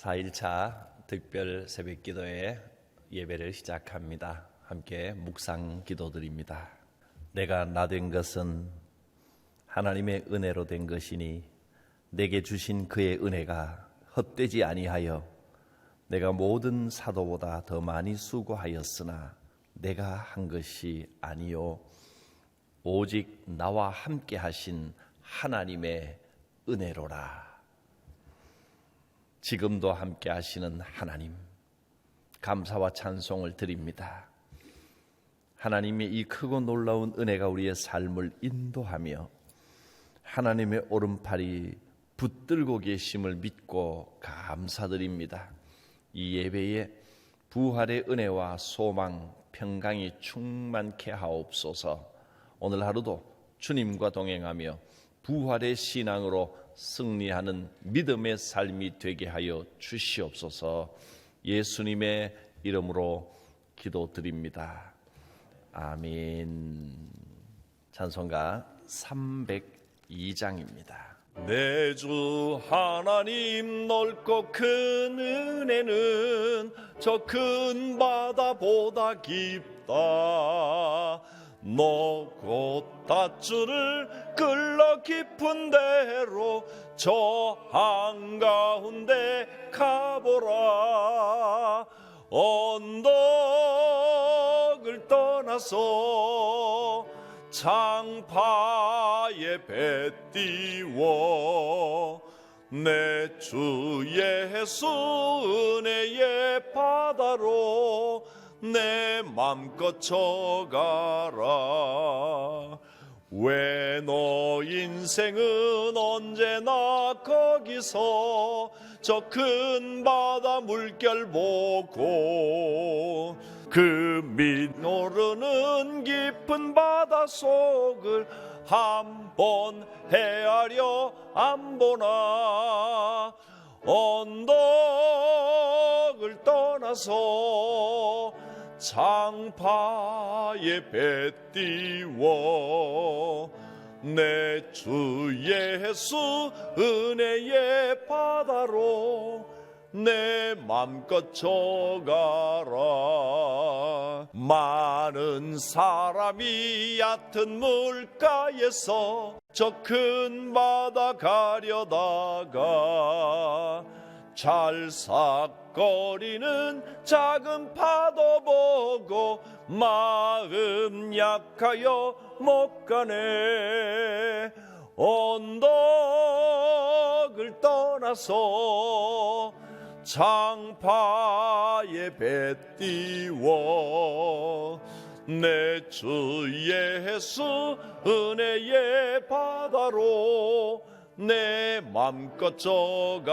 4일차 특별 새벽기도회 예배를 시작합니다. 함께 묵상 기도드립니다. 내가 나 된 것은 하나님의 은혜로 된 것이니 내게 주신 그의 은혜가 헛되지 아니하여 내가 모든 사도보다 더 많이 수고하였으나 내가 한 것이 아니요 오직 나와 함께 하신 하나님의 은혜로라. 지금도 함께 하시는 하나님, 감사와 찬송을 드립니다. 하나님의 이 크고 놀라운 은혜가 우리의 삶을 인도하며 하나님의 오른팔이 붙들고 계심을 믿고 감사드립니다. 이 예배에 부활의 은혜와 소망, 평강이 충만케 하옵소서. 오늘 하루도 주님과 동행하며 부활의 신앙으로 승리하는 믿음의 삶이 되게 하여 주시옵소서. 예수님의 이름으로 기도드립니다. 아멘. 찬송가 302장입니다. 내 주 하나님 넓고 큰 은혜는 저 큰 바다보다 깊다. 높고 닷줄을 끌러 깊은 데로 저 한가운데 가보라. 언덕을 떠나서 창파에 배 띄워 내 주 예수 은혜의 바다로 내 맘껏 져가라. 왜 너 인생은 언제나 거기서 저 큰 바다 물결 보고 그 밑 오르는 깊은 바다 속을 한번 헤아려 안 보나. 언덕을 떠나서 창파에 배 띄워 내 주 예수 은혜의 바다로 내 맘껏 져가라. 많은 사람이 얕은 물가에서 저 큰 바다 가려다가 찰싹거리는 작은 파도 보고 마음 약하여 못 가네. 언덕을 떠나서 창파에 배 띄워 내 주 예수 은혜의 바다로 내 맘껏 져가라.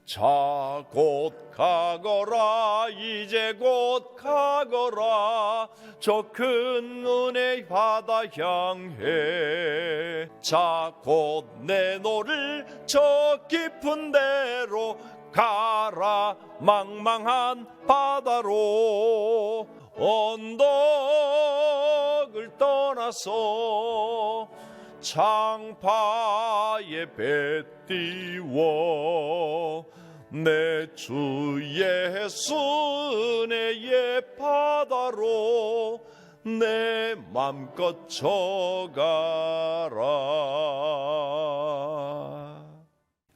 자 곧 가거라. 이제 곧 가거라. 저 큰 은혜의 바다 향해. 자 곧 내 노를 저 깊은 데로 가라. 망망한 바다로 언덕을 떠나서 창파에 배 띄워 내 주 예수 은혜의 바다로 내 맘껏 져가라.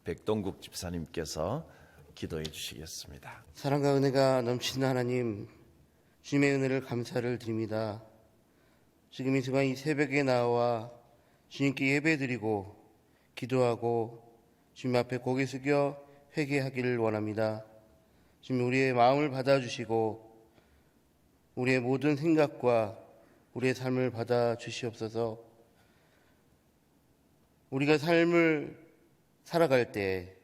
백동국 집사님께서 기도해 주시겠습니다. 사랑과 은혜가 넘치는 하나님, 주님의 은혜를 감사를 드립니다. 지금 이 순간 이 새벽에 나와 주님께 예배드리고 기도하고 주님 앞에 고개 숙여 회개하기를 원합니다. 주님, 우리의 마음을 받아주시고 우리의 모든 생각과 우리의 삶을 받아주시옵소서. 우리가 삶을 살아갈 때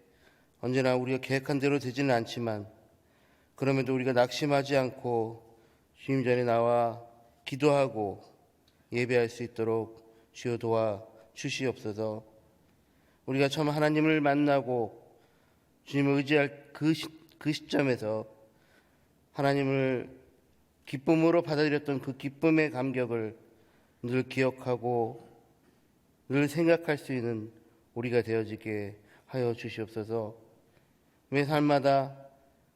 언제나 우리가 계획한 대로 되지는 않지만 그럼에도 우리가 낙심하지 않고 주님 전에 나와 기도하고 예배할 수 있도록 주여 도와 주시옵소서. 우리가 처음 하나님을 만나고 주님을 의지할 그 시점에서 하나님을 기쁨으로 받아들였던 그 기쁨의 감격을 늘 기억하고 늘 생각할 수 있는 우리가 되어지게 하여 주시옵소서. 매 삶마다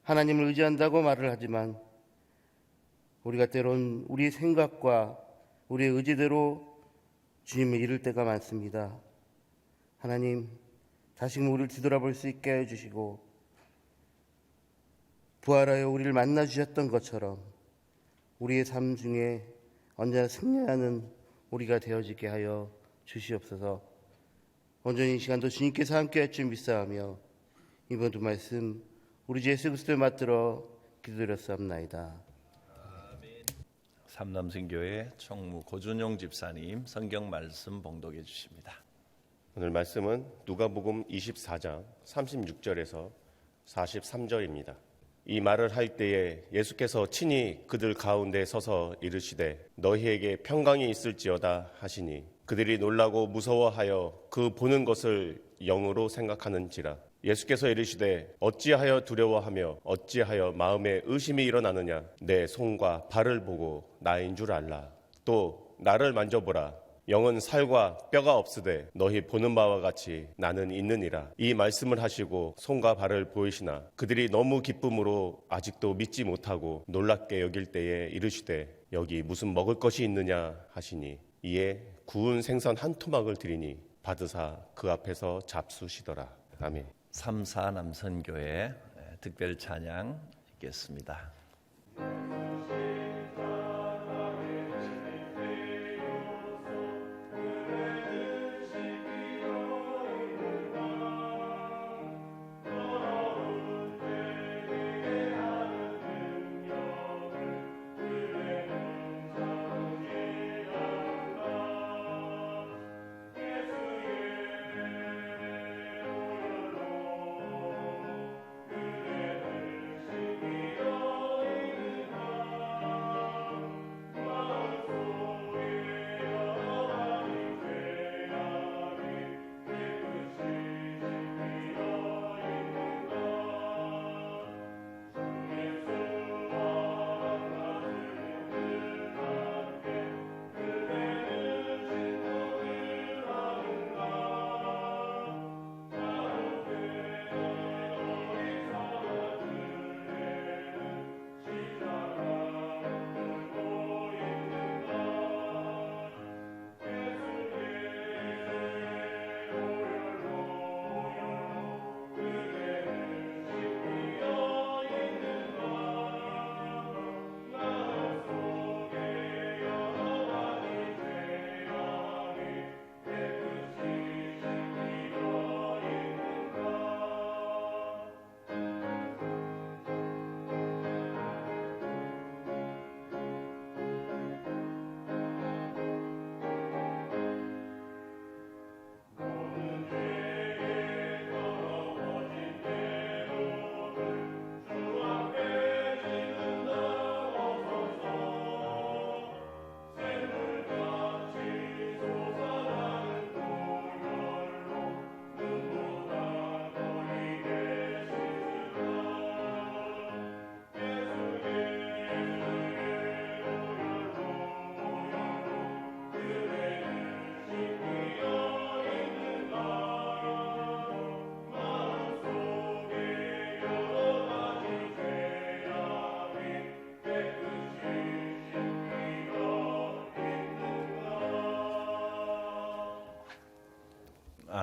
하나님을 의지한다고 말을 하지만 우리가 때론 우리의 생각과 우리의 의지대로 주님을 잃을 때가 많습니다. 하나님, 다시금 우리를 뒤돌아볼 수 있게 해주시고 부활하여 우리를 만나 주셨던 것처럼 우리의 삶 중에 언제나 승리하는 우리가 되어지게 하여 주시옵소서. 온전히 이 시간도 주님께서 함께할 줄 믿사하며 이번 두 말씀 우리 주 예수 그리스도의 맛들어 기도드렸사옵나이다. 삼남선교회 총무 고준용 집사님 성경 말씀 봉독해 주십니다. 오늘 말씀은 누가복음 24장 36절에서 43절입니다. 이 말을 할 때에 예수께서 친히 그들 가운데 서서 이르시되 너희에게 평강이 있을지어다 하시니 그들이 놀라고 무서워하여 그 보는 것을 영으로 생각하는지라. 예수께서 이르시되 어찌하여 두려워하며 어찌하여 마음에 의심이 일어나느냐. 내 손과 발을 보고 나인 줄 알라. 또 나를 만져보라. 영은 살과 뼈가 없으되 너희 보는 바와 같이 나는 있느니라. 이 말씀을 하시고 손과 발을 보이시나 그들이 너무 기쁨으로 아직도 믿지 못하고 놀랍게 여길 때에 이르시되 여기 무슨 먹을 것이 있느냐 하시니 이에 구운 생선 한 토막을 드리니 받으사 그 앞에서 잡수시더라. 아멘. 3사 남선교회 특별 찬양 있겠습니다.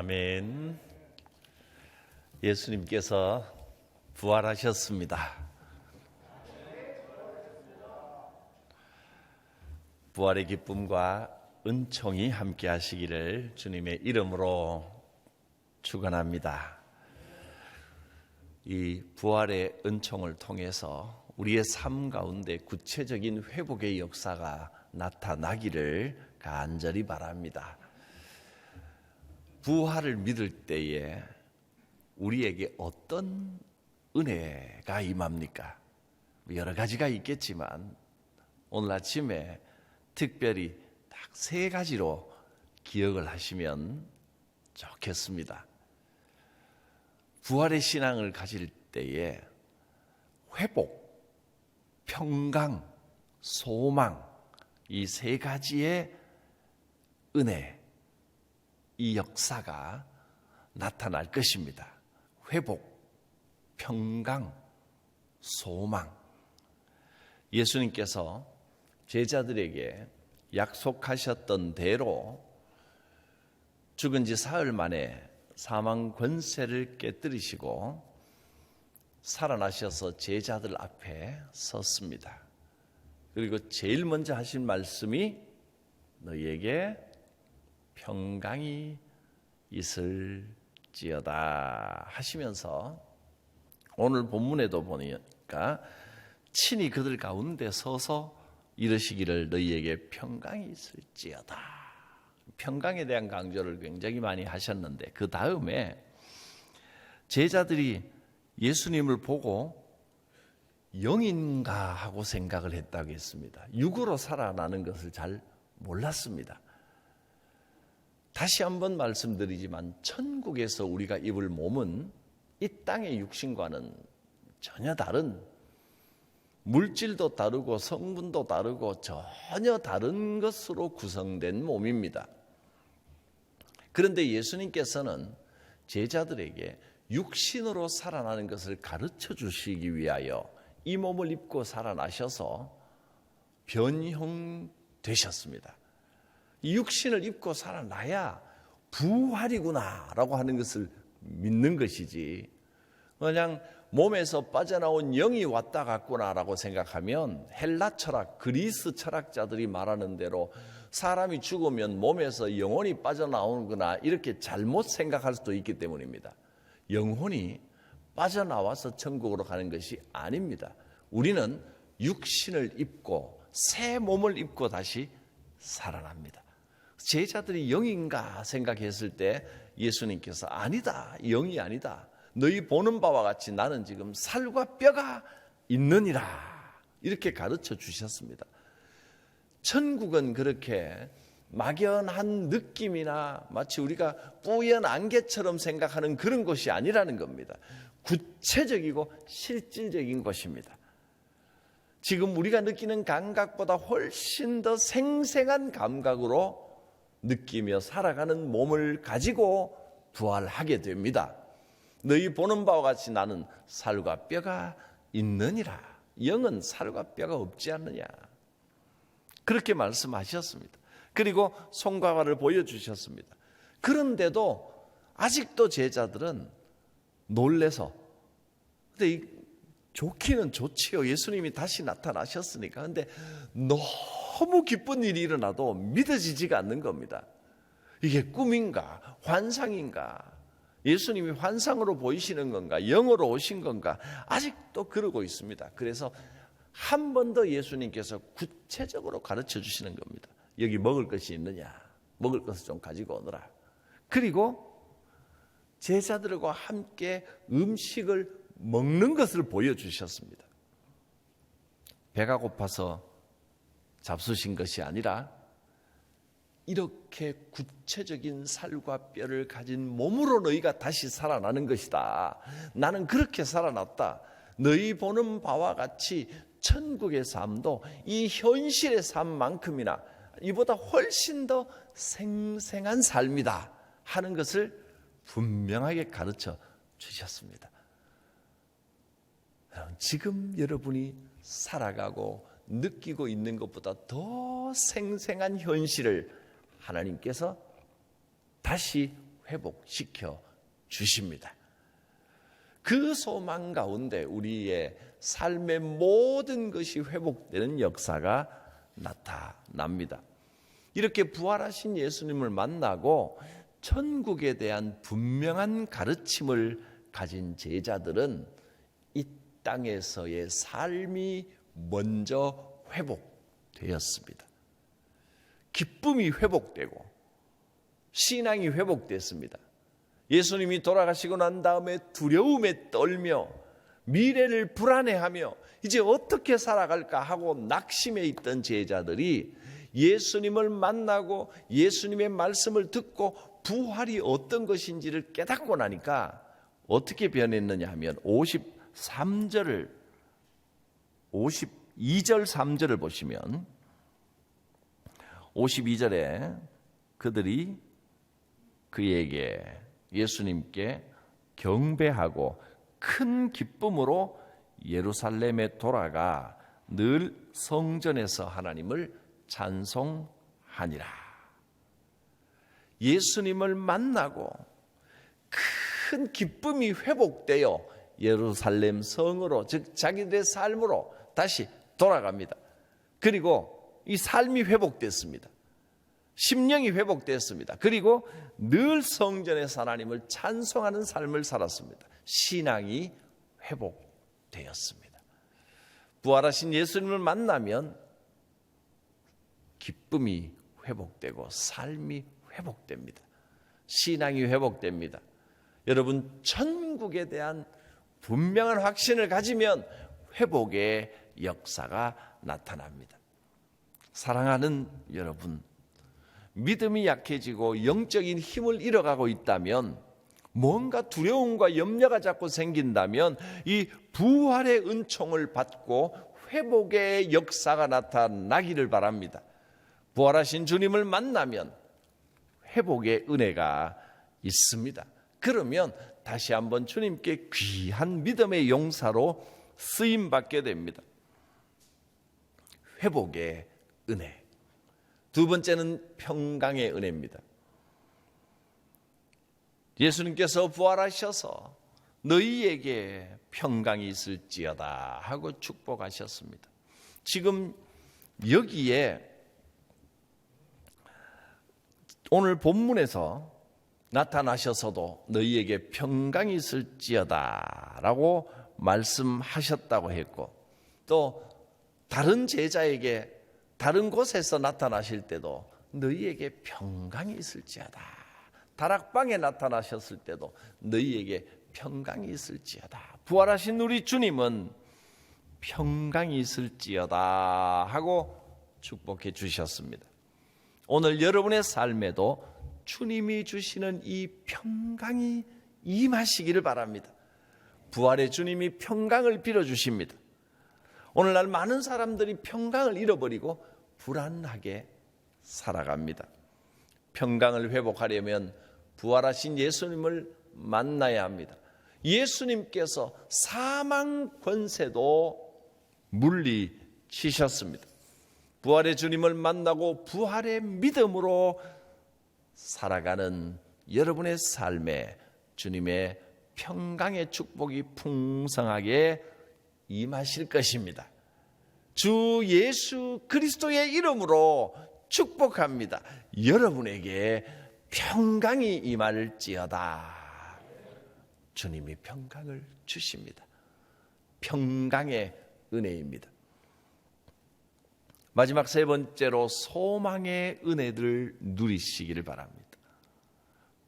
아멘. 예수님께서 부활하셨습니다. 부활의 기쁨과 은총이 함께 하시기를 주님의 이름으로 축원합니다. 이 부활의 은총을 통해서 우리의 삶 가운데 구체적인 회복의 역사가 나타나기를 간절히 바랍니다. 부활을 믿을 때에 우리에게 어떤 은혜가 임합니까? 여러 가지가 있겠지만 오늘 아침에 특별히 딱 3가지로 기억을 하시면 좋겠습니다. 부활의 신앙을 가질 때에 회복, 평강, 소망 이 3가지의 은혜, 이 역사가 나타날 것입니다. 회복, 평강, 소망. 예수님께서 제자들에게 약속하셨던 대로 죽은 지 사흘 만에 사망 권세를 깨뜨리시고 살아나셔서 제자들 앞에 섰습니다. 그리고 제일 먼저 하신 말씀이 너희에게 평강이 있을지어다 하시면서 오늘 본문에도 보니까 친히 그들 가운데 서서 이르시기를 너희에게 평강이 있을지어다. 평강에 대한 강조를 굉장히 많이 하셨는데 그 다음에 제자들이 예수님을 보고 영인가 하고 생각을 했다고 했습니다. 육으로 살아나는 것을 잘 몰랐습니다. 다시 한번 말씀드리지만 천국에서 우리가 입을 몸은 이 땅의 육신과는 전혀 다른, 물질도 다르고 성분도 다르고 전혀 다른 것으로 구성된 몸입니다. 그런데 예수님께서는 제자들에게 육신으로 살아나는 것을 가르쳐 주시기 위하여 이 몸을 입고 살아나셔서 변형되셨습니다. 이 육신을 입고 살아나야 부활이구나라고 하는 것을 믿는 것이지, 그냥 몸에서 빠져나온 영이 왔다 갔구나라고 생각하면 헬라 철학, 그리스 철학자들이 말하는 대로 사람이 죽으면 몸에서 영혼이 빠져나오는구나 이렇게 잘못 생각할 수도 있기 때문입니다. 영혼이 빠져나와서 천국으로 가는 것이 아닙니다. 우리는 육신을 입고 새 몸을 입고 다시 살아납니다. 제자들이 영인가 생각했을 때 예수님께서 아니다, 영이 아니다. 너희 보는 바와 같이 나는 지금 살과 뼈가 있느니라 이렇게 가르쳐 주셨습니다. 천국은 그렇게 막연한 느낌이나 마치 우리가 뿌연 안개처럼 생각하는 그런 것이 아니라는 겁니다. 구체적이고 실질적인 것입니다. 지금 우리가 느끼는 감각보다 훨씬 더 생생한 감각으로 느끼며 살아가는 몸을 가지고 부활하게 됩니다. 너희 보는 바와 같이 나는 살과 뼈가 있느니라. 영은 살과 뼈가 없지 않느냐. 그렇게 말씀하셨습니다. 그리고 손과 발을 보여주셨습니다. 그런데도 아직도 제자들은 놀래서, 근데 좋기는 좋지요. 예수님이 다시 나타나셨으니까. 근데 너무 기쁜 일이 일어나도 믿어지지가 않는 겁니다. 이게 꿈인가 환상인가, 예수님이 환상으로 보이시는 건가, 영으로 오신 건가, 아직도 그러고 있습니다. 그래서 한 번 더 예수님께서 구체적으로 가르쳐 주시는 겁니다. 여기 먹을 것이 있느냐, 먹을 것을 좀 가지고 오너라. 그리고 제자들과 함께 음식을 먹는 것을 보여주셨습니다. 배가 고파서 잡수신 것이 아니라 이렇게 구체적인 살과 뼈를 가진 몸으로 너희가 다시 살아나는 것이다. 나는 그렇게 살아났다. 너희 보는 바와 같이 천국의 삶도 이 현실의 삶만큼이나 이보다 훨씬 더 생생한 삶이다 하는 것을 분명하게 가르쳐 주셨습니다. 지금 여러분이 살아가고 느끼고 있는 것보다 더 생생한 현실을 하나님께서 다시 회복시켜 주십니다. 그 소망 가운데 우리의 삶의 모든 것이 회복되는 역사가 나타납니다. 이렇게 부활하신 예수님을 만나고 천국에 대한 분명한 가르침을 가진 제자들은 이 땅에서의 삶이 먼저 회복되었습니다. 기쁨이 회복되고 신앙이 회복됐습니다. 예수님이 돌아가시고 난 다음에 두려움에 떨며 미래를 불안해하며 이제 어떻게 살아갈까 하고 낙심해 있던 제자들이 예수님을 만나고 예수님의 말씀을 듣고 부활이 어떤 것인지를 깨닫고 나니까 어떻게 변했느냐 하면 52절 3절을 보시면 52절에 그들이 그에게 예수님께 경배하고 큰 기쁨으로 예루살렘에 돌아가 늘 성전에서 하나님을 찬송하니라. 예수님을 만나고 큰 기쁨이 회복되어 예루살렘 성으로, 즉 자기들의 삶으로 다시 돌아갑니다. 그리고 이 삶이 회복됐습니다. 심령이 회복됐습니다. 그리고 늘 성전에서 하나님을 찬송하는 삶을 살았습니다. 신앙이 회복되었습니다. 부활하신 예수님을 만나면 기쁨이 회복되고 삶이 회복됩니다. 신앙이 회복됩니다. 여러분, 천국에 대한 분명한 확신을 가지면 회복의 역사가 나타납니다. 사랑하는 여러분, 믿음이 약해지고 영적인 힘을 잃어가고 있다면, 뭔가 두려움과 염려가 자꾸 생긴다면 이 부활의 은총을 받고 회복의 역사가 나타나기를 바랍니다. 부활하신 주님을 만나면 회복의 은혜가 있습니다. 그러면 다시 한번 주님께 귀한 믿음의 용사로 쓰임받게 됩니다. 회복의 은혜. 두 번째는 평강의 은혜입니다. 예수님께서 부활하셔서 너희에게 평강이 있을지어다 하고 축복하셨습니다. 지금 여기에 오늘 본문에서 나타나셔서도 너희에게 평강이 있을지어다 라고 말씀하셨다고 했고, 또 다른 제자에게 다른 곳에서 나타나실 때도 너희에게 평강이 있을지어다, 다락방에 나타나셨을 때도 너희에게 평강이 있을지어다, 부활하신 우리 주님은 평강이 있을지어다 하고 축복해 주셨습니다. 오늘 여러분의 삶에도 주님이 주시는 이 평강이 임하시기를 바랍니다. 부활의 주님이 평강을 빌어주십니다. 오늘날 많은 사람들이 평강을 잃어버리고 불안하게 살아갑니다. 평강을 회복하려면 부활하신 예수님을 만나야 합니다. 예수님께서 사망 권세도 물리치셨습니다. 부활의 주님을 만나고 부활의 믿음으로 살아가는 여러분의 삶에 주님의 평강의 축복이 풍성하게 임하실 것입니다. 주 예수 그리스도의 이름으로 축복합니다. 여러분에게 평강이 임할지어다. 주님이 평강을 주십니다. 평강의 은혜입니다. 마지막 세 번째로 소망의 은혜를 누리시기를 바랍니다.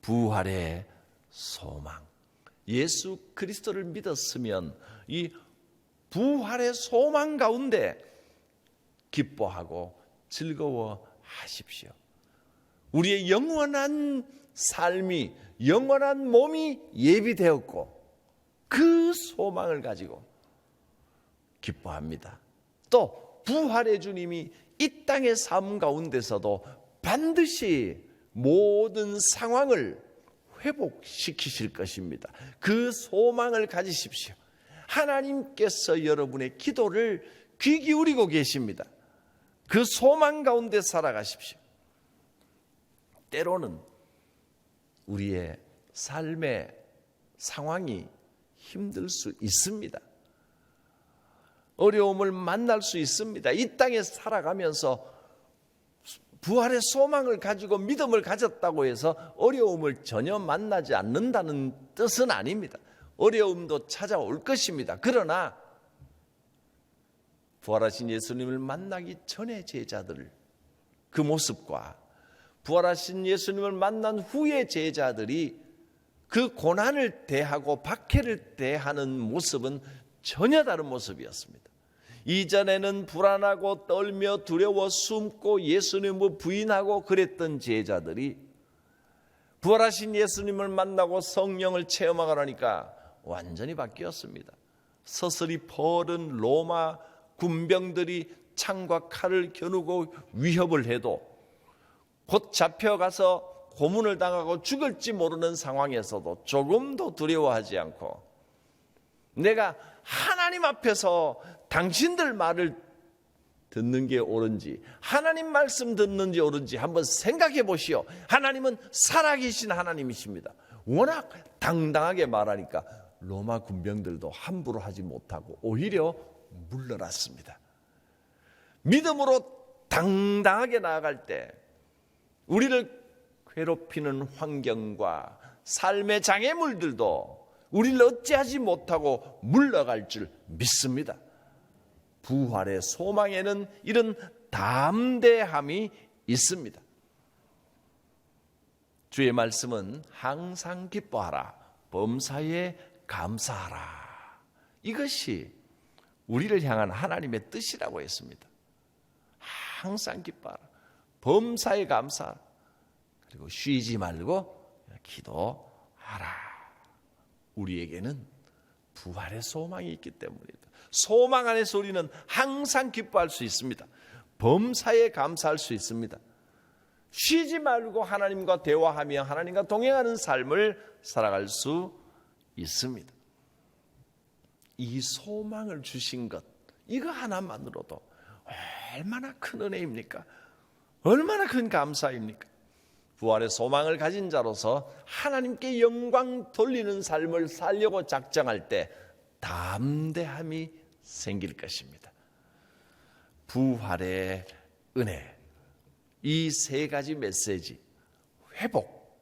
부활의 소망. 예수 그리스도를 믿었으면 이 부활의 소망 가운데 기뻐하고 즐거워하십시오. 우리의 영원한 삶이, 영원한 몸이 예비되었고 그 소망을 가지고 기뻐합니다. 또 부활의 주님이 이 땅의 삶 가운데서도 반드시 모든 상황을 회복시키실 것입니다. 그 소망을 가지십시오. 하나님께서 여러분의 기도를 귀 기울이고 계십니다. 그 소망 가운데 살아가십시오. 때로는 우리의 삶의 상황이 힘들 수 있습니다. 어려움을 만날 수 있습니다. 이 땅에 살아가면서 부활의 소망을 가지고 믿음을 가졌다고 해서 어려움을 전혀 만나지 않는다는 뜻은 아닙니다. 어려움도 찾아올 것입니다. 그러나 부활하신 예수님을 만나기 전의 제자들, 그 모습과 부활하신 예수님을 만난 후의 제자들이 그 고난을 대하고 박해를 대하는 모습은 전혀 다른 모습이었습니다. 이전에는 불안하고 떨며 두려워 숨고 예수님을 부인하고 그랬던 제자들이 부활하신 예수님을 만나고 성령을 체험하고 나니까 완전히 바뀌었습니다. 서슬이 퍼른 로마 군병들이 창과 칼을 겨누고 위협을 해도 곧 잡혀가서 고문을 당하고 죽을지 모르는 상황에서도 조금도 두려워하지 않고 내가 하나님 앞에서 당신들 말을 듣는 게 옳은지, 하나님 말씀 듣는지 옳은지 한번 생각해 보시오. 하나님은 살아계신 하나님이십니다. 워낙 당당하게 말하니까 로마 군병들도 함부로 하지 못하고 오히려 물러났습니다. 믿음으로 당당하게 나아갈 때 우리를 괴롭히는 환경과 삶의 장애물들도 우리를 어찌하지 못하고 물러갈 줄 믿습니다. 부활의 소망에는 이런 담대함이 있습니다. 주의 말씀은 항상 기뻐하라, 범사에 감사하라. 이것이 우리를 향한 하나님의 뜻이라고 했습니다. 항상 기뻐하라, 범사에 감사하라, 그리고 쉬지 말고 기도하라. 우리에게는 부활의 소망이 있기 때문입니다. 소망 안에서 우리는 항상 기뻐할 수 있습니다. 범사에 감사할 수 있습니다. 쉬지 말고 하나님과 대화하며 하나님과 동행하는 삶을 살아갈 수 있습니다. 이 소망을 주신 것, 이거 하나만으로도 얼마나 큰 은혜입니까? 얼마나 큰 감사입니까? 부활의 소망을 가진 자로서 하나님께 영광 돌리는 삶을 살려고 작정할 때 담대함이 생길 것입니다. 부활의 은혜, 이 세 가지 메시지, 회복,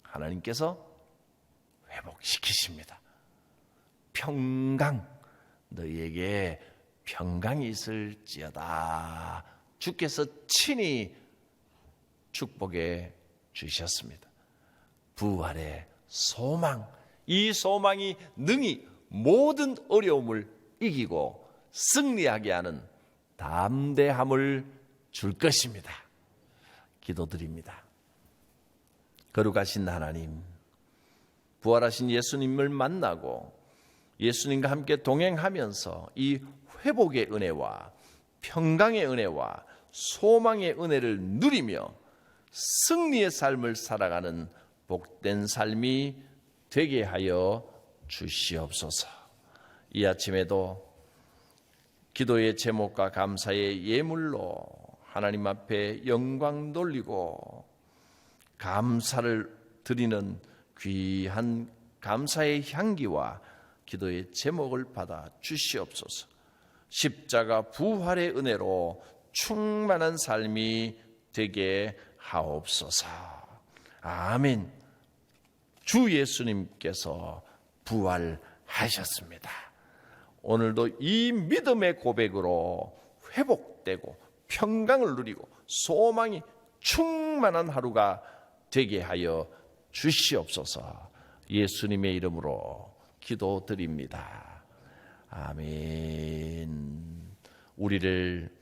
하나님께서 회복시키십니다. 평강, 너희에게 평강이 있을지어다. 주께서 친히 축복해 주셨습니다. 부활의 소망, 이 소망이 능히 모든 어려움을 이기고 승리하게 하는 담대함을 줄 것입니다. 기도드립니다. 거룩하신 하나님, 부활하신 예수님을 만나고 예수님과 함께 동행하면서 이 회복의 은혜와 평강의 은혜와 소망의 은혜를 누리며 승리의 삶을 살아가는 복된 삶이 되게 하여 주시옵소서. 이 아침에도 기도의 제목과 감사의 예물로 하나님 앞에 영광 돌리고 감사를 드리는 귀한 감사의 향기와 기도의 제목을 받아 주시옵소서. 십자가 부활의 은혜로 충만한 삶이 되게 하옵소서. 아멘. 주 예수님께서 부활하셨습니다. 오늘도 이 믿음의 고백으로 회복되고 평강을 누리고 소망이 충만한 하루가 되게 하여 주시옵소서. 예수님의 이름으로 기도드립니다. 아멘. 우리를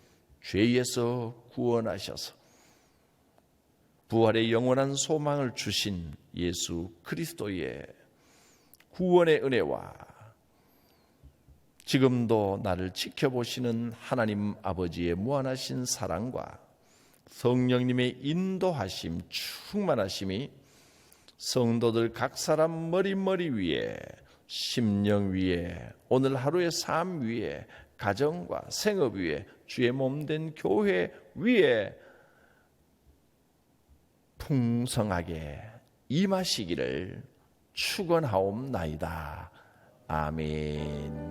죄에서 구원하셔서 부활의 영원한 소망을 주신 예수 그리스도의 구원의 은혜와 지금도 나를 지켜보시는 하나님 아버지의 무한하신 사랑과 성령님의 인도하심, 충만하심이 성도들 각 사람 머리 위에, 심령 위에, 오늘 하루의 삶 위에, 가정과 생업 위에, 주의 몸된 교회 위에 풍성하게 임하시기를 축원하옵나이다. 아멘.